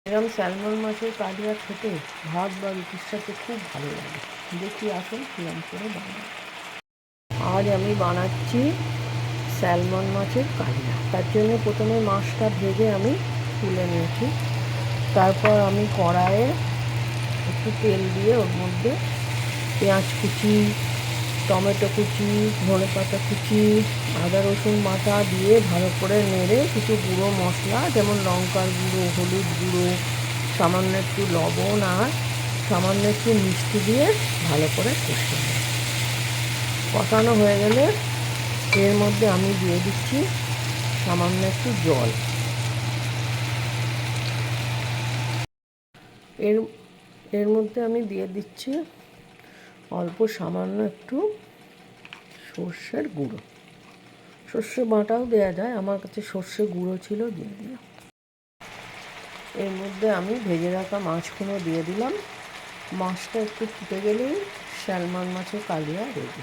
এরকম স্যালমন মাছের কালিয়া খেতে ভাত বা রুটির সাথে খুব ভালো লাগে। দেখি আসুন কিরম করে বানাই। আজ আমি বানাচ্ছি স্যালমন মাছের কালিয়া। তার জন্য প্রথমে মাছটা ভেজে আমি তুলে নিয়েছি। তারপর আমি কড়াইয়ে একটু তেল দিয়ে ওর মধ্যে পেঁয়াজ কুচি, টমেটো কুচি, ধনেপাতা কুচি, আদা রসুন বাটা দিয়ে ভালো করে নেড়ে কিছু গুঁড়ো মশলা যেমন লঙ্কার গুঁড়ো, হলুদ গুঁড়ো, সামান্য একটু লবণ আর সামান্য একটু মিষ্টি দিয়ে ভালো করে কষিয়ে নেব। কষানো হয়ে গেলে এর মধ্যে আমি দিয়ে দিচ্ছি সামান্য একটু জল। এর এর মধ্যে আমি দিয়ে দিচ্ছি অল্প সামান্য একটু সর্ষের গুঁড়ো। সর্ষে বাটাও দেওয়া যায়, আমার কাছে সর্ষে গুঁড়ো ছিল, দিয়ে দিলাম। এর মধ্যে আমি ভেজে রাখা মাছগুলো দিয়ে দিলাম। মাছটা একটু ফুটে গেলেই স্যালমন মাছের কালিয়া রেডি।